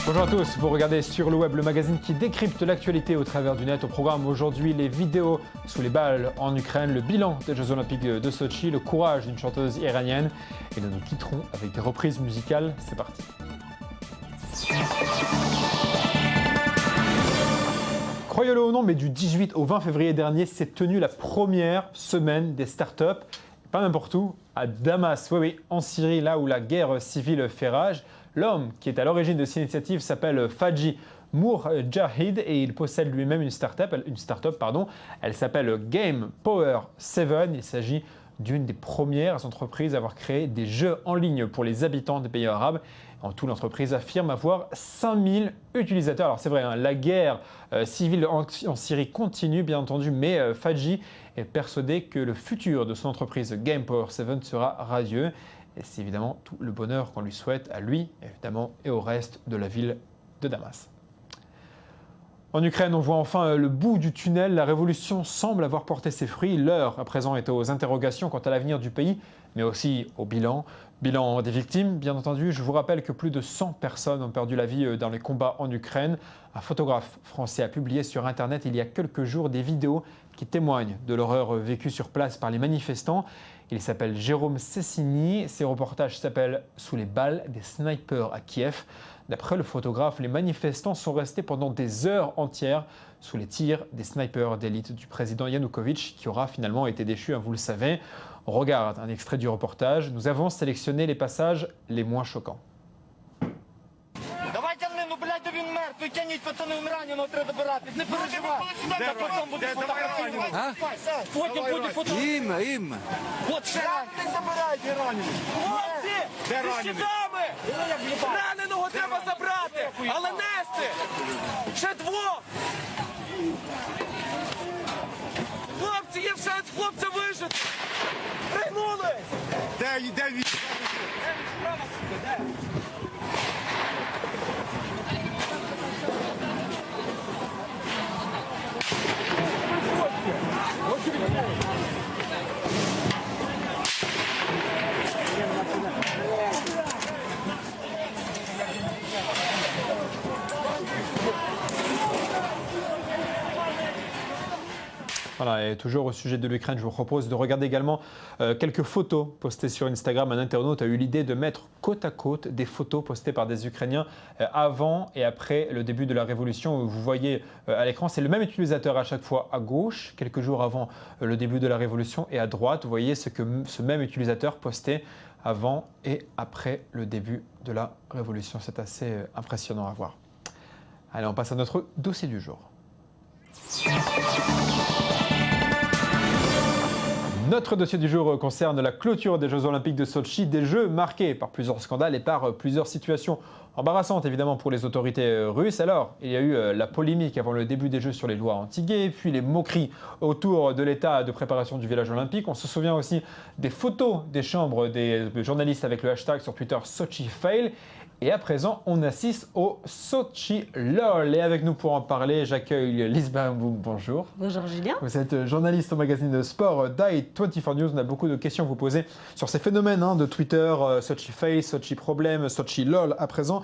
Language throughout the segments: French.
Bonjour à tous, vous regardez Sur le Web, le magazine qui décrypte l'actualité au travers du net. Au programme aujourd'hui, les vidéos sous les balles en Ukraine, le bilan des Jeux Olympiques de Sotchi, le courage d'une chanteuse iranienne. Et nous nous quitterons avec des reprises musicales. C'est parti. Croyez-le ou non, mais du 18 au 20 février dernier, s'est tenue la première semaine des startups. Pas n'importe où, à Damas, oui, en Syrie, là où la guerre civile fait rage. L'homme qui est à l'origine de cette initiative s'appelle Faji Mourjahid et il possède lui-même une start-up. Elle s'appelle Game Power 7. Il s'agit d'une des premières entreprises à avoir créé des jeux en ligne pour les habitants des pays arabes. En tout, l'entreprise affirme avoir 5000 utilisateurs. Alors c'est vrai, hein, la guerre civile en Syrie continue bien entendu, mais Faji est persuadé que le futur de son entreprise Game Power 7 sera radieux. Et c'est évidemment tout le bonheur qu'on lui souhaite à lui, évidemment, et au reste de la ville de Damas. En Ukraine, on voit enfin le bout du tunnel. La révolution semble avoir porté ses fruits. L'heure à présent est aux interrogations quant à l'avenir du pays, mais aussi au bilan. Bilan des victimes, bien entendu. Je vous rappelle que plus de 100 personnes ont perdu la vie dans les combats en Ukraine. Un photographe français a publié sur Internet il y a quelques jours des vidéos qui témoignent de l'horreur vécue sur place par les manifestants. Il s'appelle Jérôme Cessini. Ses reportages s'appellent « Sous les balles des snipers à Kiev ». D'après le photographe, les manifestants sont restés pendant des heures entières sous les tirs des snipers d'élite du président Yanukovych, qui aura finalement été déchu, hein, vous le savez. On regarde un extrait du reportage. Nous avons sélectionné les passages les moins choquants. Тяніть, пацани, раненого треба добирати. Не переживай. А потім буде фотографувати. Потім буде фотографувати. Ім. От ще не забирайте раненого. Хлопці, зі щитами. Раненого треба забрати, але нести. Ще двох. Хлопці, є шанс хлопця вижити. Пригнули. Де він? Справа сюди, де? Voilà, et toujours au sujet de l'Ukraine, je vous propose de regarder également quelques photos postées sur Instagram. Un internaute a eu l'idée de mettre côte à côte des photos postées par des Ukrainiens avant et après le début de la révolution. Vous voyez à l'écran, c'est le même utilisateur à chaque fois à gauche, quelques jours avant le début de la révolution, et à droite, vous voyez ce que ce même utilisateur postait avant et après le début de la révolution. C'est assez impressionnant à voir. Allez, on passe à notre dossier du jour. Notre dossier du jour concerne la clôture des Jeux Olympiques de Sotchi, des Jeux marqués par plusieurs scandales et par plusieurs situations embarrassantes évidemment pour les autorités russes. Alors, il y a eu la polémique avant le début des Jeux sur les lois anti-gays, puis les moqueries autour de l'état de préparation du village olympique. On se souvient aussi des photos des chambres des journalistes avec le hashtag sur Twitter SochiFail. Et à présent, on assiste au Sochi LOL. Et avec nous pour en parler, j'accueille Lise Barenboum. Bonjour. Bonjour Julien. Vous êtes journaliste au magazine de sport Dai24 News. On a beaucoup de questions à vous poser sur ces phénomènes de Twitter, Sochi Fail, Sochi Problème, Sochi LOL à présent.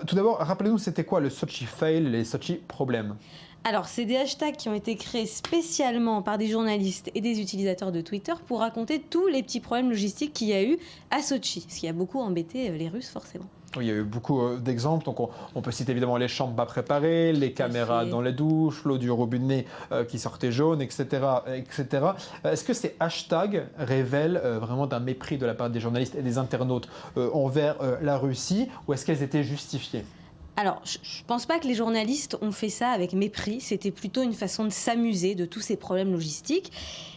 Tout d'abord, rappelez-nous, c'était quoi le Sochi Fail, les Sochi Problèmes ? Alors, c'est des hashtags qui ont été créés spécialement par des journalistes et des utilisateurs de Twitter pour raconter tous les petits problèmes logistiques qu'il y a eu à Sochi, ce qui a beaucoup embêté les Russes forcément. Oui, il y a eu beaucoup d'exemples. Donc on peut citer évidemment les chambres pas préparées, les caméras dans les douches, l'eau du robinet qui sortait jaune, etc. etc. Est-ce que ces hashtags révèlent vraiment d'un mépris de la part des journalistes et des internautes envers la Russie, ou est-ce qu'elles étaient justifiées ? Alors, je ne pense pas que les journalistes ont fait ça avec mépris. C'était plutôt une façon de s'amuser de tous ces problèmes logistiques.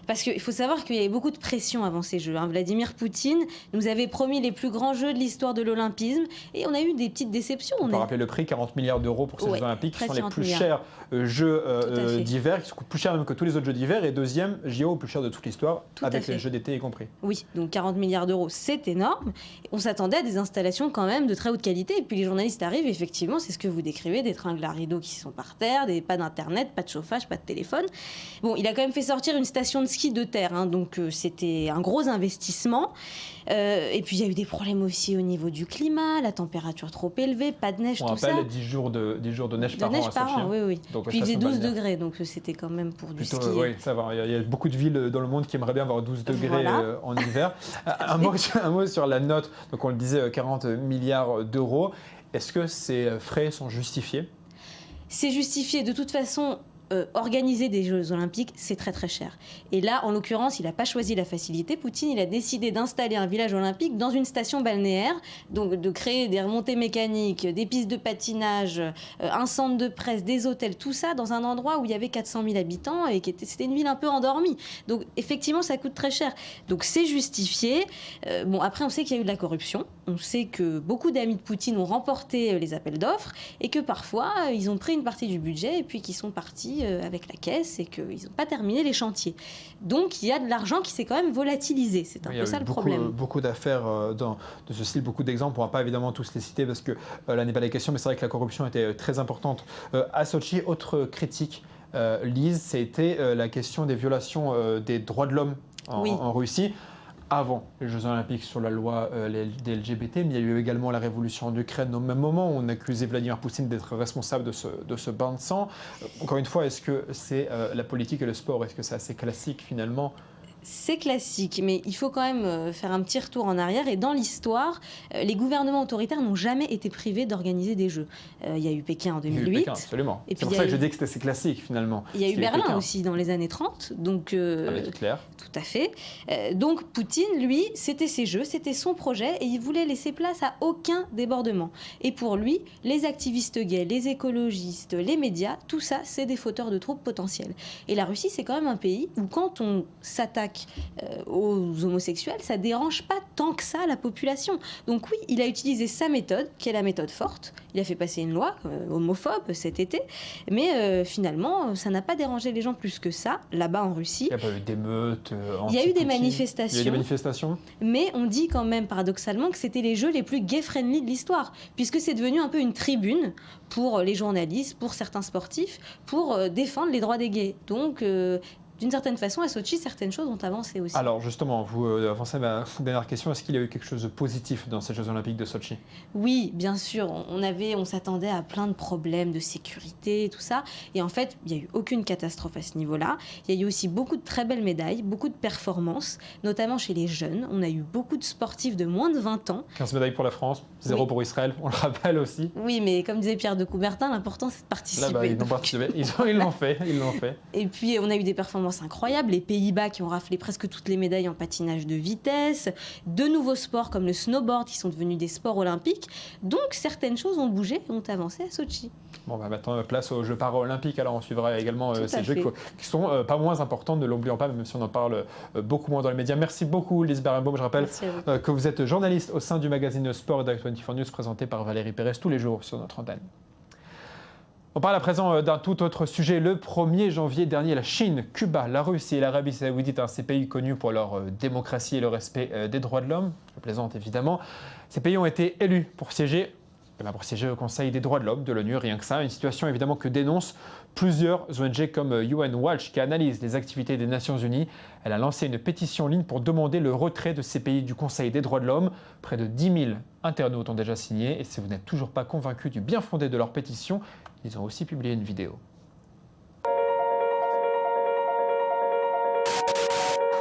Parce qu'il faut savoir qu'il y avait beaucoup de pression avant ces Jeux. Vladimir Poutine nous avait promis les plus grands Jeux de l'histoire de l'Olympisme. Et on a eu des petites déceptions. On peut rappeler le prix, 40 milliards d'euros pour ces Jeux Olympiques, qui sont les plus chers Jeux d'hiver, qui coûtent plus cher même que tous les autres Jeux d'hiver. Et deuxième JO le plus cher de toute l'histoire, avec les Jeux d'été y compris. Oui, donc 40 milliards d'euros, c'est énorme. On s'attendait à des installations quand même de très haute qualité. Et puis les journalistes arrivent, effectivement. effectivement, c'est ce que vous décrivez, des tringles à rideaux qui sont par terre, pas d'internet, pas de chauffage, pas de téléphone. Bon, il a quand même fait sortir une station de ski de terre, hein, donc c'était un gros investissement. Et puis il y a eu des problèmes aussi au niveau du climat, la température trop élevée, pas de neige, tout ça. On rappelle 10 jours de neige par an à Sochi. Oui, oui. Donc, puis il faisait 12 degrés, donc c'était quand même pour du ski. Oui, ça va. Il y a beaucoup de villes dans le monde qui aimeraient bien avoir 12 degrés voilà. En hiver. un mot sur la note. Donc on le disait, 40 milliards d'euros. Est-ce que ces frais sont justifiés ? C'est justifié. De toute façon, organiser des Jeux Olympiques, c'est très très cher. Et là, en l'occurrence, il n'a pas choisi la facilité. Poutine, il a décidé d'installer un village olympique dans une station balnéaire, donc de créer des remontées mécaniques, des pistes de patinage, un centre de presse, des hôtels, tout ça dans un endroit où il y avait 400 000 habitants et c'était une ville un peu endormie. Donc effectivement, ça coûte très cher. Donc c'est justifié. Bon, après, on sait qu'il y a eu de la corruption. On sait que beaucoup d'amis de Poutine ont remporté les appels d'offres et que parfois, ils ont pris une partie du budget et puis qu'ils sont partis avec la caisse et qu'ils n'ont pas terminé les chantiers. Donc il y a de l'argent qui s'est quand même volatilisé. C'est un peu ça le problème. Beaucoup d'affaires de ce style, beaucoup d'exemples. On ne va pas évidemment tous les citer parce que là n'est pas la question, mais c'est vrai que la corruption était très importante à Sochi. Autre critique, Lise, c'était la question des violations des droits de l'homme en Russie. Avant les Jeux Olympiques sur la loi des LGBT, mais il y a eu également la révolution en Ukraine au même moment où on accusait Vladimir Poutine d'être responsable de ce bain de sang. Encore une fois, est-ce que c'est la politique et le sport, est-ce que c'est assez classique finalement ? C'est classique, mais il faut quand même faire un petit retour en arrière. Et dans l'histoire, les gouvernements autoritaires n'ont jamais été privés d'organiser des Jeux. Il y a eu Pékin en 2008. Il y a eu Pékin, absolument. C'est pour ça que je dis que c'est classique finalement. Il y a eu Berlin aussi dans les années 30. Donc, avec Hitler. Tout à fait. Donc Poutine, lui, c'était ses Jeux, c'était son projet et il voulait laisser place à aucun débordement. Et pour lui, les activistes gays, les écologistes, les médias, tout ça, c'est des fauteurs de troubles potentiels. Et la Russie, c'est quand même un pays où quand on s'attaque aux homosexuels, ça dérange pas tant que ça la population. Donc oui, il a utilisé sa méthode, qui est la méthode forte. Il a fait passer une loi homophobe cet été, mais finalement, ça n'a pas dérangé les gens plus que ça, là-bas en Russie. Il n'y a pas eu d'émeutes il y a eu des manifestations. Il y a eu des manifestations. Mais on dit quand même, paradoxalement, que c'était les Jeux les plus gay-friendly de l'histoire, puisque c'est devenu un peu une tribune pour les journalistes, pour certains sportifs, pour défendre les droits des gays. Donc d'une certaine façon, à Sochi, certaines choses ont avancé aussi. Alors justement, vous avancez ma dernière question. Est-ce qu'il y a eu quelque chose de positif dans ces Jeux Olympiques de Sochi ? Oui, bien sûr. On s'attendait à plein de problèmes de sécurité et tout ça. Et en fait, il n'y a eu aucune catastrophe à ce niveau-là. Il y a eu aussi beaucoup de très belles médailles, beaucoup de performances, notamment chez les jeunes. On a eu beaucoup de sportifs de moins de 20 ans. 15 médailles pour la France, 0 pour Israël, on le rappelle aussi. Oui, mais comme disait Pierre de Coubertin, l'important c'est de participer. Là, ils ont participé. Ils l'ont fait. Et puis, on a eu des performances incroyables. Les Pays-Bas qui ont raflé presque toutes les médailles en patinage de vitesse. De nouveaux sports comme le snowboard qui sont devenus des sports olympiques. Donc, certaines choses ont bougé et ont avancé à Sochi. Bon, maintenant, place aux Jeux paralympiques. Alors, on suivra également ces Jeux qui sont pas moins importants, ne l'oublions pas, même si on en parle beaucoup moins dans les médias. Merci beaucoup, Lise Berenbaum. Je rappelle que vous êtes journaliste au sein du magazine Sport et d'Act24 News, présenté par Valérie Pérez tous les jours sur notre antenne. On parle à présent d'un tout autre sujet. Le 1er janvier dernier, la Chine, Cuba, la Russie et l'Arabie Saoudite, ces pays connus pour leur démocratie et le respect des droits de l'homme, je plaisante évidemment, ces pays ont été élus pour siéger au Conseil des droits de l'homme de l'ONU, rien que ça. Une situation évidemment que dénoncent plusieurs ONG comme UN Watch qui analyse les activités des Nations Unies. Elle a lancé une pétition en ligne pour demander le retrait de ces pays du Conseil des droits de l'homme. Près de 10 000 internautes ont déjà signé et si vous n'êtes toujours pas convaincu du bien fondé de leur pétition, ils ont aussi publié une vidéo.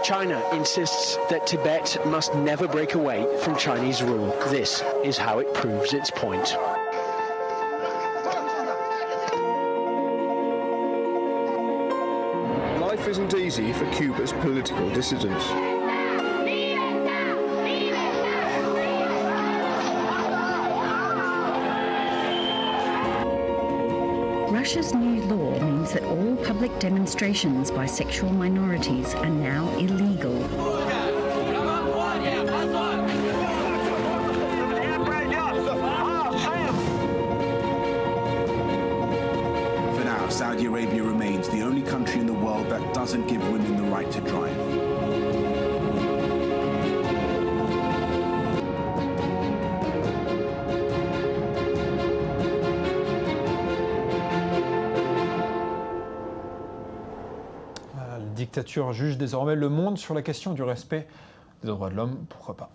China insists that Tibet must never break away from Chinese rule. This is how it proves its point. Life isn't easy for Cuba's political dissidents. Russia's new law means that all public demonstrations by sexual minorities are now illegal. For now, Saudi Arabia remains the only country in the world that doesn't give women the right to drive. dictature juge désormais le monde sur la question du respect des droits de l'homme, pourquoi pas.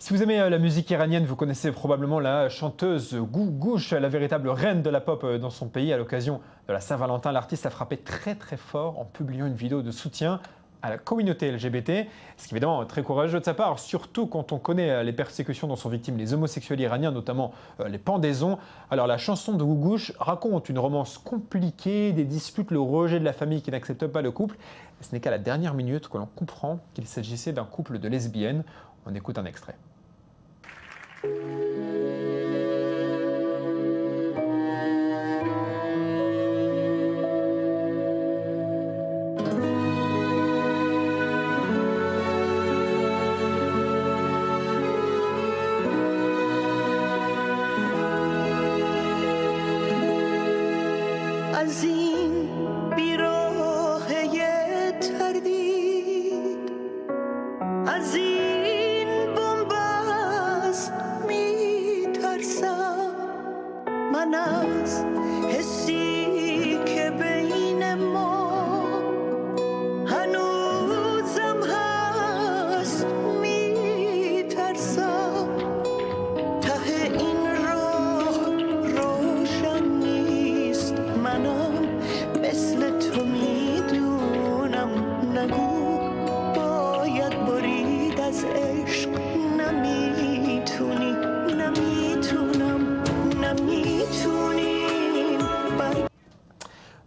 Si vous aimez la musique iranienne, vous connaissez probablement la chanteuse Gougoush, la véritable reine de la pop dans son pays. À l'occasion de la Saint-Valentin, l'artiste a frappé très très fort en publiant une vidéo de soutien à la communauté LGBT, ce qui est évidemment très courageux de sa part, surtout quand on connaît les persécutions dont sont victimes les homosexuels iraniens, notamment les pendaisons. Alors la chanson de Gougoush raconte une romance compliquée, des disputes, le rejet de la famille qui n'accepte pas le couple. Et ce n'est qu'à la dernière minute que l'on comprend qu'il s'agissait d'un couple de lesbiennes. On écoute un extrait. از این بیراهه تردید از این بنبست میترسم من از حسی که بین ما هنوزم هست میترسم ته این راه روشن نیست منم مثل تو میدونم نگو باید برید از عشق نمیتونی نمیتونم نمیتونیم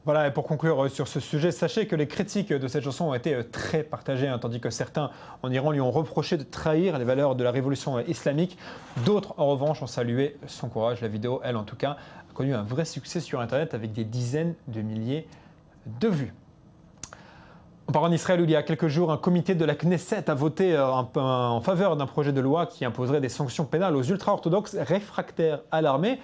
Voilà, et pour conclure sur ce sujet, sachez que les critiques de cette chanson ont été très partagées, tandis que certains en Iran lui ont reproché de trahir les valeurs de la révolution islamique. D'autres, en revanche, ont salué son courage. La vidéo, elle en tout cas, a connu un vrai succès sur Internet avec des dizaines de milliers de vues. On part en Israël où il y a quelques jours, un comité de la Knesset a voté en faveur d'un projet de loi qui imposerait des sanctions pénales aux ultra-orthodoxes réfractaires à l'armée.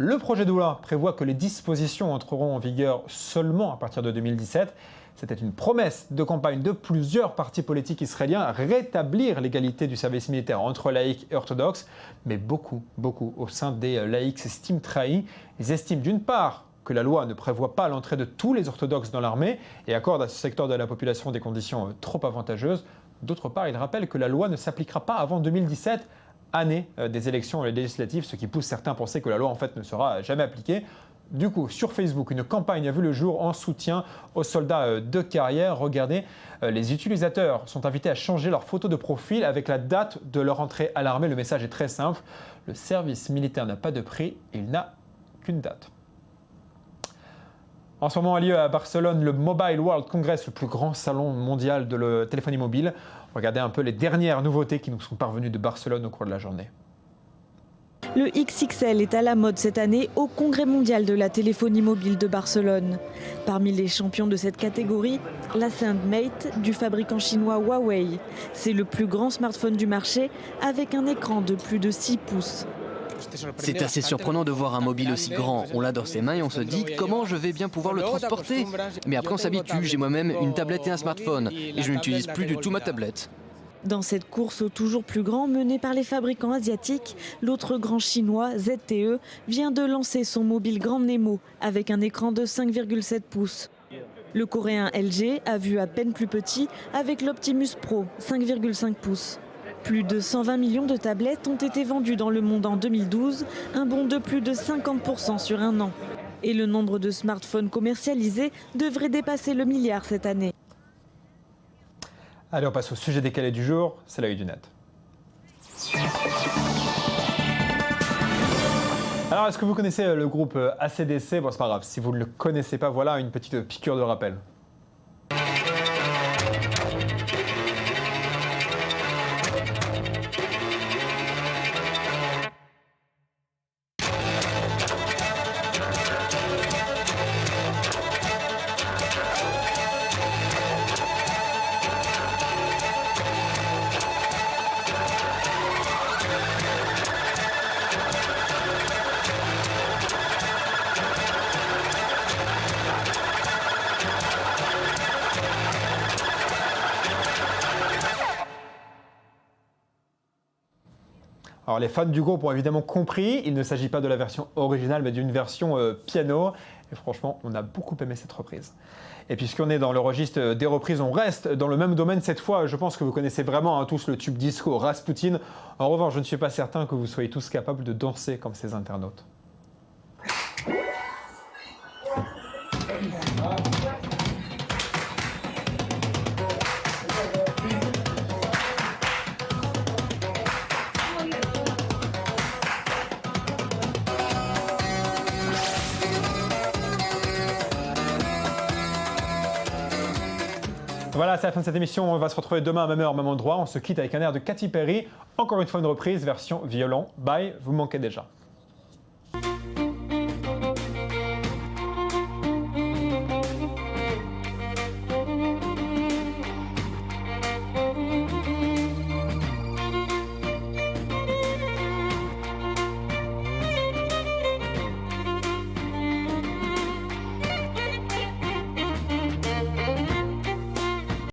Le projet de loi prévoit que les dispositions entreront en vigueur seulement à partir de 2017. C'était une promesse de campagne de plusieurs partis politiques israéliens, rétablir l'égalité du service militaire entre laïcs et orthodoxes. Mais beaucoup au sein des laïcs s'estiment trahis. Ils estiment d'une part que la loi ne prévoit pas l'entrée de tous les orthodoxes dans l'armée et accorde à ce secteur de la population des conditions trop avantageuses. D'autre part, ils rappellent que la loi ne s'appliquera pas avant 2017, année des élections législatives, ce qui pousse certains à penser que la loi en fait ne sera jamais appliquée. Du coup, sur Facebook, une campagne a vu le jour en soutien aux soldats de carrière. Regardez, les utilisateurs sont invités à changer leur photo de profil avec la date de leur entrée à l'armée. Le message est très simple, le service militaire n'a pas de prix, il n'a qu'une date. En ce moment a lieu à Barcelone le Mobile World Congress, le plus grand salon mondial de la téléphonie mobile. Regardez un peu les dernières nouveautés qui nous sont parvenues de Barcelone au cours de la journée. Le XXL est à la mode cette année au Congrès mondial de la téléphonie mobile de Barcelone. Parmi les champions de cette catégorie, la Sandmate du fabricant chinois Huawei. C'est le plus grand smartphone du marché avec un écran de plus de 6 pouces. C'est assez surprenant de voir un mobile aussi grand. On l'a dans ses mains et on se dit comment je vais bien pouvoir le transporter. Mais après on s'habitue, j'ai moi-même une tablette et un smartphone et je n'utilise plus du tout ma tablette. Dans cette course au toujours plus grand menée par les fabricants asiatiques, l'autre grand chinois, ZTE, vient de lancer son mobile Grand Nemo avec un écran de 5,7 pouces. Le coréen LG a vu à peine plus petit avec l'Optimus Pro, 5,5 pouces. Plus de 120 millions de tablettes ont été vendues dans le monde en 2012, un bond de plus de 50% sur un an. Et le nombre de smartphones commercialisés devrait dépasser le milliard cette année. Allez, on passe au sujet décalé du jour, c'est l'œil du net. Alors, est-ce que vous connaissez le groupe AC/DC? Bon, c'est pas grave, si vous ne le connaissez pas, voilà une petite piqûre de rappel. Alors les fans du groupe ont évidemment compris, il ne s'agit pas de la version originale mais d'une version piano. Et franchement, on a beaucoup aimé cette reprise. Et puisqu'on est dans le registre des reprises, on reste dans le même domaine cette fois. Je pense que vous connaissez vraiment tous le tube disco Rasputin. En revanche, je ne suis pas certain que vous soyez tous capables de danser comme ces internautes. Voilà, c'est la fin de cette émission. On va se retrouver demain à même heure, même endroit. On se quitte avec un air de Katy Perry. Encore une fois, une reprise version violon. Bye, vous me manquez déjà.